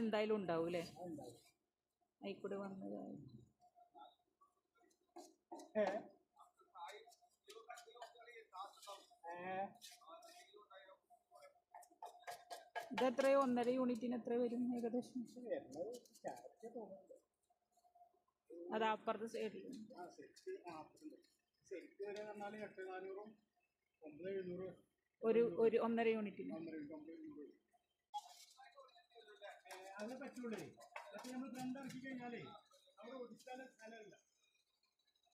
എന്തായാലും ഉണ്ടാവും അല്ലേ? ആയിക്കൂടെ വന്നത് ഇതെത്രയോ 1.5 യൂണിറ്റിന് എത്ര വരും ഏകദേശം? അത് അപ്പുറത്തെ സൈഡിൽ ഒരു 1.5 യൂണിറ്റിന് അതിനെ പറ്റുള്ളേ. പക്ഷെ നമ്മൾ ഫ്രണ്ട് ഇറക്കി കഴിഞ്ഞാലേ അവിടെ ഒടിച്ചാലും സ്ഥലമില്ല.